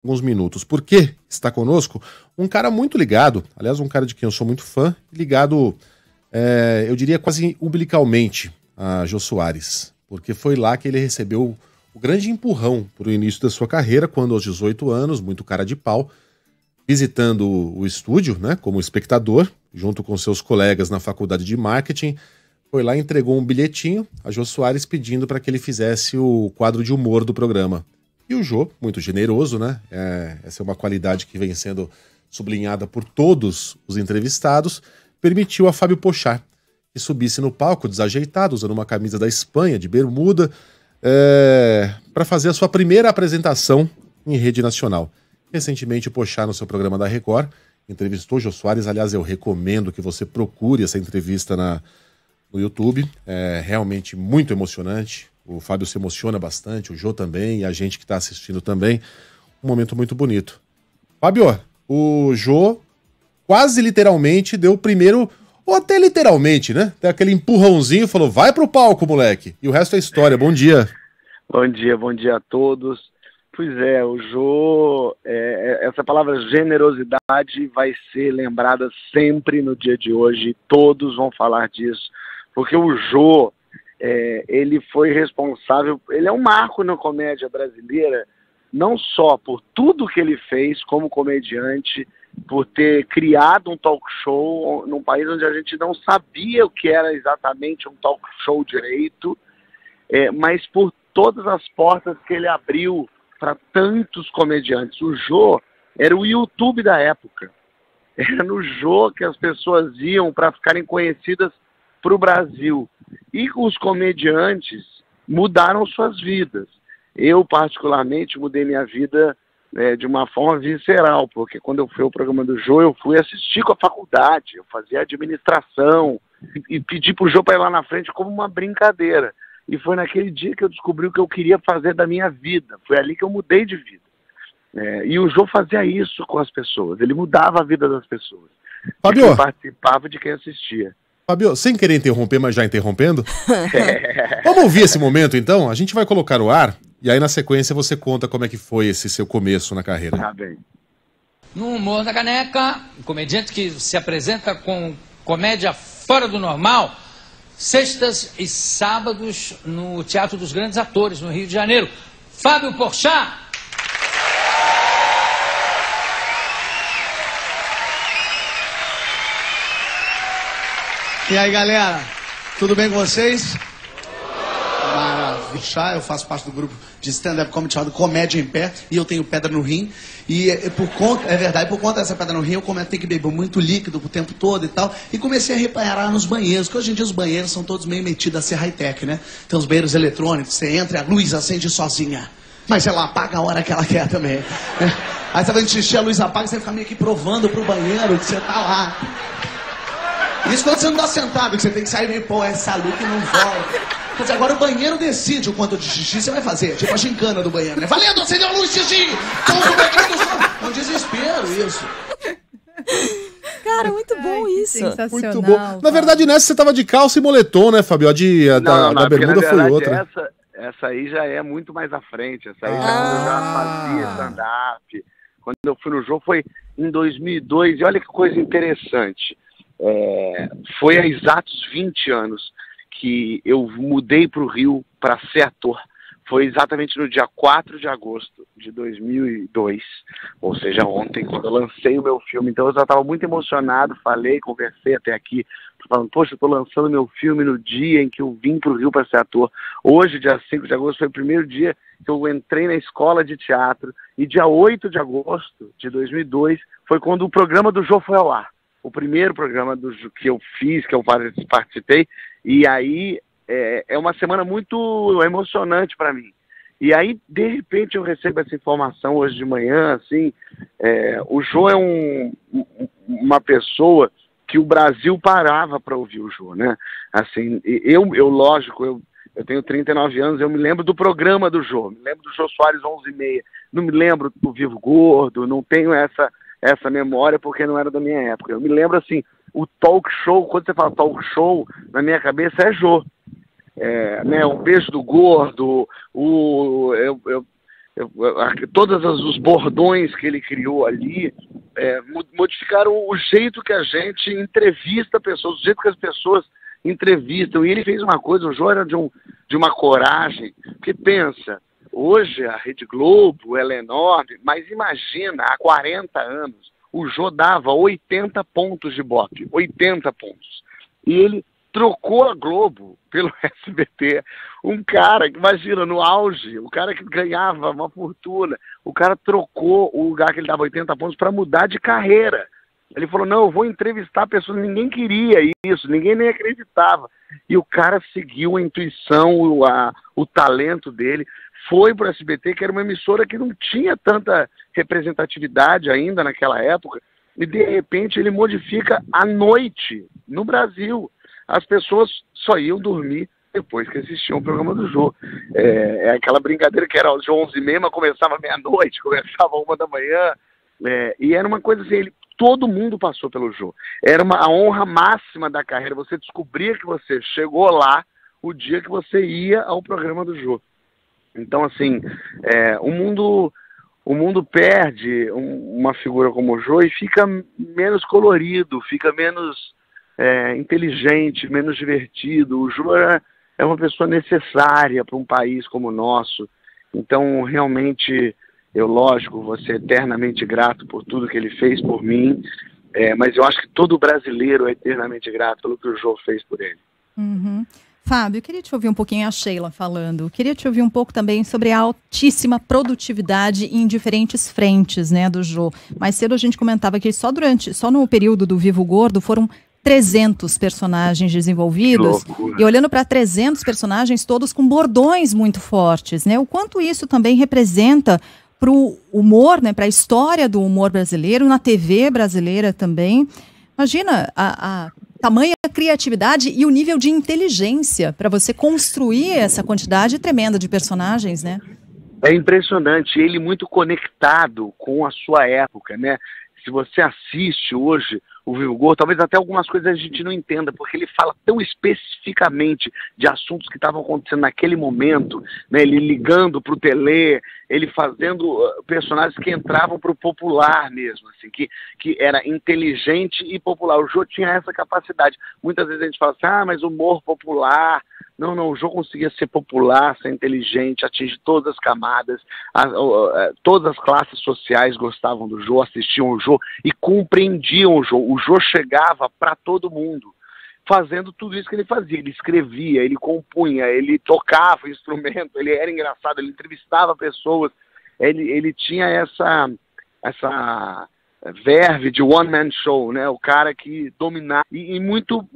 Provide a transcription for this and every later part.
alguns minutos, porque está conosco um cara muito ligado, aliás, um cara de quem eu sou muito fã, ligado, eu diria quase umbilicalmente a Jô Soares, porque foi lá que ele recebeu o grande empurrão para o início da sua carreira, quando aos 18 anos, muito cara de pau, visitando o estúdio, né, como espectador, junto com seus colegas na faculdade de marketing, foi lá e entregou um bilhetinho a Jô Soares pedindo para que ele fizesse o quadro de humor do programa. E o Jô, muito generoso, né? Essa é uma qualidade que vem sendo sublinhada por todos os entrevistados, permitiu a Fábio Porchat que subisse no palco desajeitado, usando uma camisa da Espanha, de bermuda, para fazer a sua primeira apresentação em rede nacional. Recentemente, o Porchat, no seu programa da Record, entrevistou Jô Soares. Aliás, eu recomendo que você procure essa entrevista no YouTube. É realmente muito emocionante. O Fábio se emociona bastante, o Jô também, e a gente que está assistindo também. Um momento muito bonito. Fábio, o Jô quase literalmente deu o primeiro, ou até literalmente, né? Tem aquele empurrãozinho, falou, vai pro palco, moleque. E o resto é história. Bom dia. Bom dia a todos. Pois é, o Jô, essa palavra generosidade vai ser lembrada sempre no dia de hoje, todos vão falar disso, porque o Jô, ele foi responsável, ele é um marco na comédia brasileira, não só por tudo que ele fez como comediante, por ter criado um talk show num país onde a gente não sabia o que era exatamente um talk show direito, mas por todas as portas que ele abriu para tantos comediantes. O Jô era o YouTube da época. Era no Jô que as pessoas iam para ficarem conhecidas para o Brasil. E os comediantes mudaram suas vidas. Eu, particularmente, mudei minha vida de uma forma visceral, porque quando eu fui ao programa do Jô, eu fui assistir com a faculdade, eu fazia administração, e pedi para o Jô para ir lá na frente como uma brincadeira. E foi naquele dia que eu descobri o que eu queria fazer da minha vida. Foi ali que eu mudei de vida. E o Jô fazia isso com as pessoas. Ele mudava a vida das pessoas. Fábio, ele participava de quem assistia. Fábio, sem querer interromper, mas já interrompendo. Vamos ouvir esse momento, então? A gente vai colocar no ar. E aí, na sequência, você conta como é que foi esse seu começo na carreira. Tá bem. No Humor da Caneca, um comediante que se apresenta com comédia fora do normal, sextas e sábados no Teatro dos Grandes Atores, no Rio de Janeiro. Fábio Porchat. E aí, galera, tudo bem com vocês? Maravilha, eu faço parte do grupo de stand-up comedy chamado Comédia em Pé, e eu tenho pedra no rim, e por conta dessa pedra no rim, eu tenho que beber muito líquido o tempo todo e tal, e comecei a reparar nos banheiros, que hoje em dia os banheiros são todos meio metidos a ser high-tech, né? Tem os banheiros eletrônicos, você entra e a luz acende sozinha, mas ela apaga a hora que ela quer também, né? Aí você vai xixi, a luz apaga, você fica meio que provando pro banheiro que você tá lá. Isso quando você não tá sentado, que você tem que sair meio, pô, essa luz que não volta. Quer dizer, agora o banheiro decide o quanto de xixi você vai fazer. Tipo a gincana do banheiro, né? Valendo, acendeu a luz, xixi! É um desespero isso. Cara, muito bom isso. Sensacional. Muito bom. Na verdade, nessa você tava de calça e moletom, né, Fábio? Da bermuda foi outra. Essa aí já é muito mais à frente. Essa aí eu já fazia stand-up. Quando eu fui no Jô foi em 2002. E olha que coisa interessante. Foi há exatos 20 anos que eu mudei para o Rio para ser ator. Foi exatamente no dia 4 de agosto de 2002, ou seja, ontem, quando eu lancei o meu filme. Então eu já estava muito emocionado, conversei até aqui, falando, poxa, eu estou lançando meu filme no dia em que eu vim para o Rio para ser ator. Hoje, dia 5 de agosto, foi o primeiro dia que eu entrei na escola de teatro, e dia 8 de agosto de 2002 foi quando o programa do Jô foi ao ar. O primeiro programa que eu fiz, que eu participei, e aí é uma semana muito emocionante para mim. E aí, de repente, eu recebo essa informação hoje de manhã, assim, o Jô é uma pessoa que o Brasil parava para ouvir o Jô, né? Assim, lógico, eu tenho 39 anos, eu me lembro do programa do Jô, me lembro do Jô Soares 11h30, não me lembro do Vivo Gordo, não tenho essa memória porque não era da minha época. Eu me lembro, assim, o talk show, quando você fala talk show, na minha cabeça é Jô. Né, um beijo do gordo, eu todos os bordões que ele criou ali modificaram o jeito que a gente entrevista pessoas, o jeito que as pessoas entrevistam. E ele fez uma coisa, o Jô era de uma coragem, porque pensa, hoje a Rede Globo, ela é enorme, mas imagina, há 40 anos, o Jô dava 80 pontos de Ibope, 80 pontos. E ele trocou a Globo pelo SBT. Um cara que, imagina, no auge, o cara que ganhava uma fortuna, o cara trocou o lugar que ele dava 80 pontos para mudar de carreira. Ele falou, não, eu vou entrevistar pessoas, ninguém queria isso, ninguém nem acreditava. E o cara seguiu a intuição, o talento dele, foi para o SBT, que era uma emissora que não tinha tanta representatividade ainda naquela época, e de repente ele modifica à noite, no Brasil. As pessoas só iam dormir depois que assistiam o programa do Jô. É aquela brincadeira que era às 11h30, mas começava meia-noite, começava 1h da manhã, e era uma coisa assim, todo mundo passou pelo Jô. Era a honra máxima da carreira, você descobria que você chegou lá o dia que você ia ao programa do Jô. Então, assim, o mundo perde uma figura como o Jô e fica menos colorido, fica menos inteligente, menos divertido. O Jô é uma pessoa necessária para um país como o nosso. Então, realmente, lógico, vou ser eternamente grato por tudo que ele fez por mim, mas eu acho que todo brasileiro é eternamente grato pelo que o Jô fez por ele. Uhum. Fábio, eu queria te ouvir um pouquinho, a Sheila falando, queria te ouvir um pouco também sobre a altíssima produtividade em diferentes frentes, né, do Jô. Mais cedo a gente comentava que só no período do Vivo Gordo foram 300 personagens desenvolvidos, e olhando para 300 personagens, todos com bordões muito fortes, né? O quanto isso também representa para o humor, né, para a história do humor brasileiro, na TV brasileira também. Imagina a tamanha criatividade e o nível de inteligência para você construir essa quantidade tremenda de personagens, né? É impressionante, ele muito conectado com a sua época, né? Se você assiste hoje o Vivo Gordo, talvez até algumas coisas a gente não entenda, porque ele fala tão especificamente de assuntos que estavam acontecendo naquele momento, né? Ele ligando para o Telê, ele fazendo personagens que entravam para o popular mesmo, assim, que era inteligente e popular. O Jô tinha essa capacidade. Muitas vezes a gente fala assim, mas humor popular. Não, o Jô conseguia ser popular, ser inteligente, atingir todas as camadas, todas as classes sociais gostavam do Jô, assistiam o Jô e compreendiam o Jô. O Jô chegava para todo mundo, fazendo tudo isso que ele fazia. Ele escrevia, ele compunha, ele tocava instrumento, ele era engraçado, ele entrevistava pessoas, ele tinha essa verve de one-man show, né? O cara que dominava, e muito,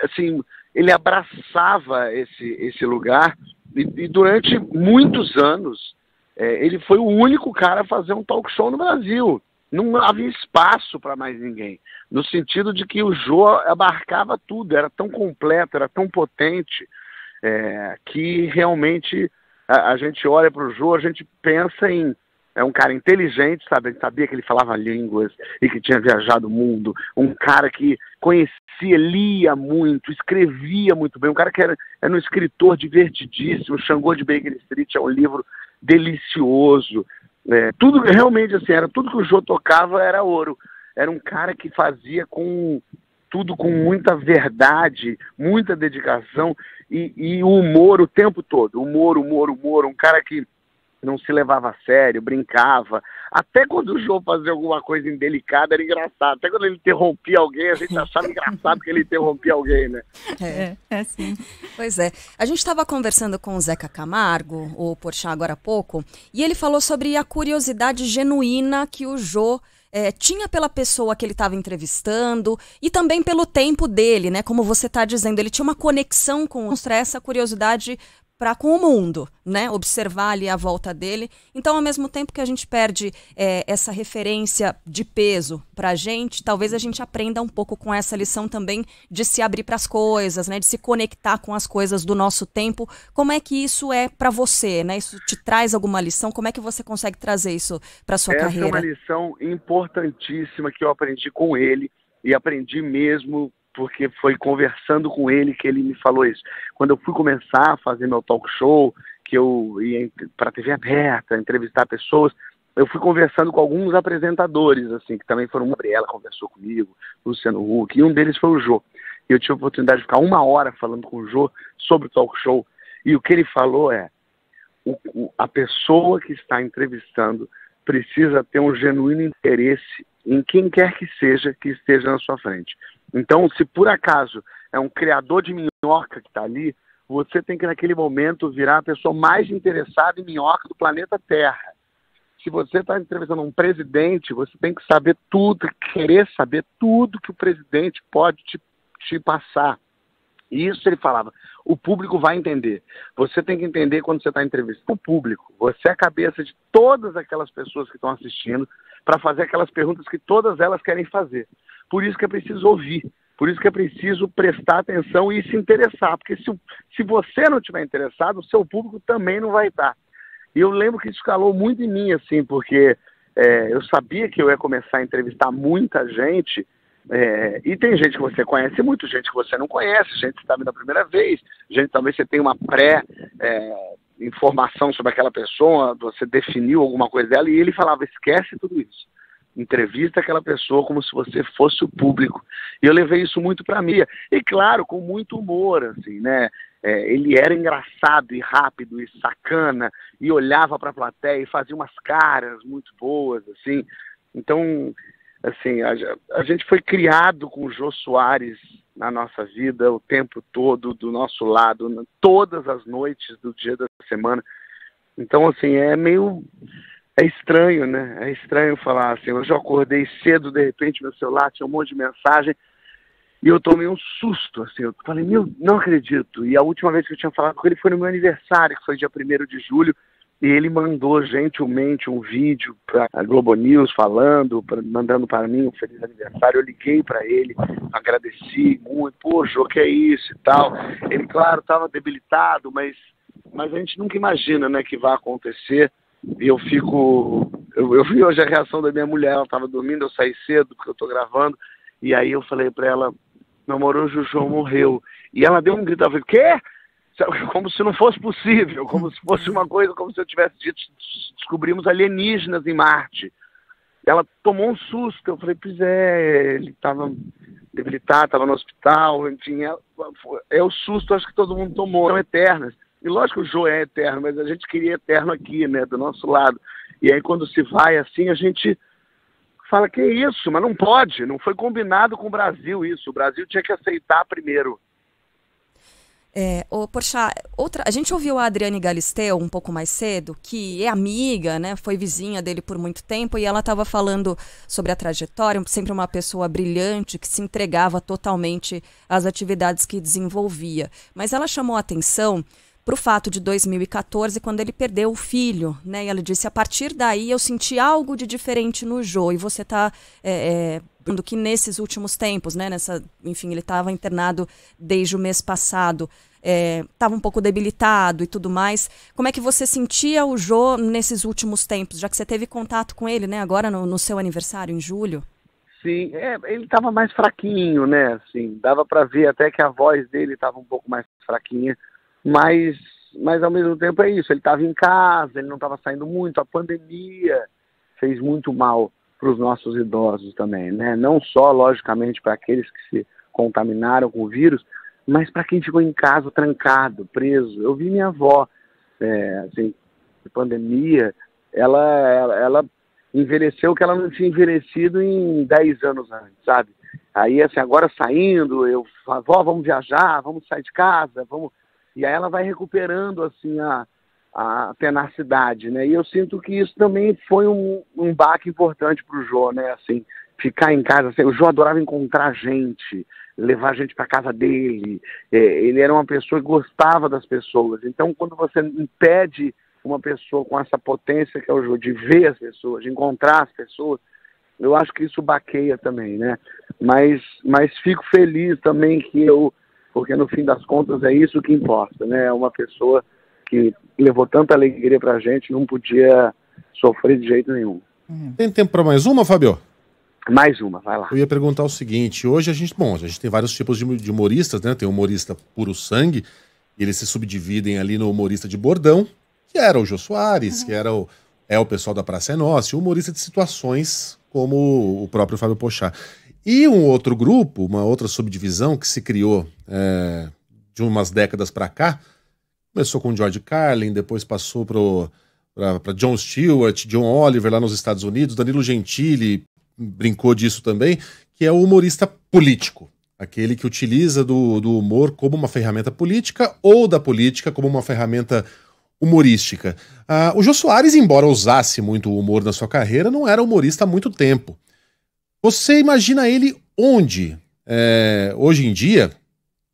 assim, ele abraçava esse lugar, e durante muitos anos ele foi o único cara a fazer um talk show no Brasil. Não havia espaço para mais ninguém, no sentido de que o Jô abarcava tudo, era tão completo, era tão potente, que realmente a gente olha para o Jô, a gente pensa em um cara inteligente, sabe? A gente sabia que ele falava línguas e que tinha viajado o mundo, um cara que conhecia, lia muito, escrevia muito bem, um cara que era um escritor divertidíssimo. Xangô de Baker Street é um livro delicioso. Tudo realmente assim, era tudo que o Jô tocava era ouro. Era um cara que fazia tudo com muita verdade, muita dedicação e o humor o tempo todo. Humor, um cara que não se levava a sério, brincava. Até quando o Jô fazia alguma coisa indelicada era engraçado. Até quando ele interrompia alguém, a gente achava engraçado que ele interrompia alguém, né? É sim. Pois é. A gente estava conversando com o Zeca Camargo, o Porchat, agora há pouco, e ele falou sobre a curiosidade genuína que o Jô tinha pela pessoa que ele estava entrevistando e também pelo tempo dele, né? Como você está dizendo, ele tinha uma conexão com essa curiosidade com o mundo, né? Observar ali a volta dele. Então, ao mesmo tempo que a gente perde essa referência de peso pra gente, talvez a gente aprenda um pouco com essa lição também de se abrir para as coisas, né? De se conectar com as coisas do nosso tempo. Como é que isso é para você, né? Isso te traz alguma lição? Como é que você consegue trazer isso para sua carreira? Essa é uma lição importantíssima que eu aprendi com ele e aprendi mesmo porque foi conversando com ele que ele me falou isso. Quando eu fui começar a fazer meu talk show, que eu ia para a TV aberta, entrevistar pessoas, eu fui conversando com alguns apresentadores, assim, que também foram. A Gabriela conversou comigo, Luciano Huck, e um deles foi o Jô. Eu tive a oportunidade de ficar 1 hora falando com o Jô sobre o talk show, e o que ele falou é: a pessoa que está entrevistando precisa ter um genuíno interesse em quem quer que esteja na sua frente. Então, se por acaso é um criador de minhoca que está ali, você tem que naquele momento virar a pessoa mais interessada em minhoca do planeta Terra. Se você está entrevistando um presidente, você tem que saber tudo, querer saber tudo que o presidente pode te passar. E isso ele falava, o público vai entender. Você tem que entender quando você está entrevistando o público. Você é a cabeça de todas aquelas pessoas que estão assistindo para fazer aquelas perguntas que todas elas querem fazer. Por isso que é preciso ouvir. Por isso que é preciso prestar atenção e se interessar. Porque se você não estiver interessado, o seu público também não vai estar. E eu lembro que isso calou muito em mim, assim, porque eu sabia que eu ia começar a entrevistar muita gente. E tem gente que você conhece muito, gente que você não conhece, gente que está vindo a primeira vez, gente talvez você tenha uma informação sobre aquela pessoa, você definiu alguma coisa dela, e ele falava, esquece tudo isso. Entrevista aquela pessoa como se você fosse o público. E eu levei isso muito para mim. E claro, com muito humor, assim, né? Ele era engraçado e rápido e sacana, e olhava para a plateia e fazia umas caras muito boas, assim. Então, assim, a gente foi criado com o Jô Soares na nossa vida o tempo todo, do nosso lado, todas as noites do dia da semana. Então, assim, é estranho, né? É estranho falar assim, hoje eu acordei cedo, de repente meu celular tinha um monte de mensagem e eu tomei um susto, assim, eu falei, não acredito. E a última vez que eu tinha falado com ele foi no meu aniversário, que foi dia 1º de julho, e ele mandou gentilmente um vídeo para a Globo News mandando para mim um feliz aniversário. Eu liguei para ele, agradeci muito, pô, Jô, que é isso e tal. Ele, claro, estava debilitado, mas a gente nunca imagina, né, que vai acontecer. E eu vi hoje a reação da minha mulher, ela estava dormindo, eu saí cedo porque eu estou gravando, e aí eu falei para ela, meu amor, hoje o Jô morreu. E ela deu um grito, ela falou, quê? Como se não fosse possível, como se fosse uma coisa, como se eu tivesse dito, descobrimos alienígenas em Marte. Ela tomou um susto, eu falei, pois ele estava debilitado, estava no hospital, enfim, é o susto, acho que todo mundo tomou, são eternas. E lógico que o Jô é eterno, mas a gente queria eterno aqui, né, do nosso lado. E aí quando se vai assim, a gente fala, que isso, mas não pode, não foi combinado com o Brasil isso, o Brasil tinha que aceitar primeiro. Porchat, a gente ouviu a Adriane Galisteu um pouco mais cedo, que é amiga, né, foi vizinha dele por muito tempo, e ela estava falando sobre a trajetória, sempre uma pessoa brilhante, que se entregava totalmente às atividades que desenvolvia. Mas ela chamou a atenção para o fato de 2014, quando ele perdeu o filho, né, e ela disse, a partir daí eu senti algo de diferente no Jô, e você está do que nesses últimos tempos, né, enfim, ele estava internado desde o mês passado, estava um pouco debilitado e tudo mais. Como é que você sentia o Jô nesses últimos tempos, já que você teve contato com ele, né, agora no seu aniversário, em julho? Sim, ele estava mais fraquinho, né, assim, dava para ver até que a voz dele estava um pouco mais fraquinha, mas ao mesmo tempo é isso, ele estava em casa, ele não estava saindo muito, a pandemia fez muito mal para os nossos idosos também, né? Não só, logicamente, para aqueles que se contaminaram com o vírus, mas para quem ficou em casa trancado, preso. Eu vi minha avó, assim, de pandemia, ela envelheceu que ela não tinha envelhecido em 10 anos antes, sabe? Aí, assim, agora saindo, eu falo, vó, vamos viajar, vamos sair de casa, vamos... E aí ela vai recuperando, assim, a tenacidade, né? E eu sinto que isso também foi um baque importante para o Jô, né? Assim, ficar em casa, assim, o Jô adorava encontrar gente, levar gente para casa dele, ele era uma pessoa que gostava das pessoas. Então, quando você impede uma pessoa com essa potência que é o Jô, de ver as pessoas, de encontrar as pessoas, eu acho que isso baqueia também, né? Mas fico feliz também porque no fim das contas é isso que importa, né? Uma pessoa que levou tanta alegria pra gente, não podia sofrer de jeito nenhum. Tem tempo para mais uma, Fábio? Mais uma, vai lá. Eu ia perguntar o seguinte, hoje a gente tem vários tipos de humoristas, né? Tem humorista puro sangue E eles se subdividem ali no humorista de bordão, que era o Jô Soares, que era o pessoal da Praça é Nossa, e o humorista de situações, como o próprio Fábio Porchat. E um outro grupo, uma outra subdivisão que se criou de umas décadas para cá, começou com o George Carlin, depois passou para Jon Stewart, John Oliver lá nos Estados Unidos, Danilo Gentili brincou disso também, que é o humorista político. Aquele que utiliza do humor como uma ferramenta política ou da política como uma ferramenta humorística. O Jô Soares, embora usasse muito o humor na sua carreira, não era humorista há muito tempo. Você imagina ele onde? Hoje em dia,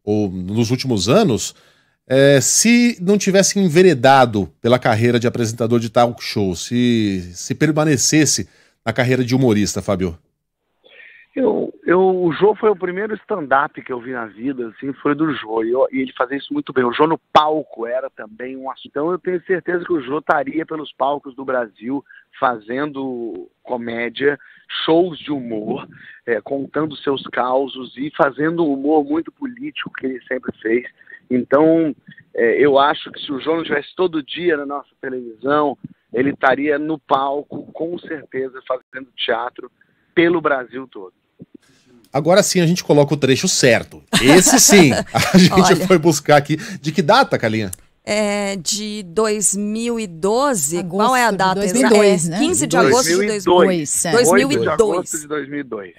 ou nos últimos anos, se não tivesse enveredado pela carreira de apresentador de talk show, se permanecesse na carreira de humorista, Fábio? O Jô foi o primeiro stand-up que eu vi na vida, assim, foi do Jô, e ele fazia isso muito bem. O Jô no palco era também um assunto. Então eu tenho certeza que o Jô estaria pelos palcos do Brasil fazendo comédia, shows de humor, contando seus causos e fazendo um humor muito político que ele sempre fez. Então eu acho que se o Jô não estivesse todo dia na nossa televisão, ele estaria no palco, com certeza, fazendo teatro pelo Brasil todo. Agora sim a gente coloca o trecho certo. Esse sim, a gente foi buscar aqui. De que data, Calinha? De 2012. Agosto Qual é a data de 2002, exata? né? 15 de agosto de 2002. 8 de agosto de 2002.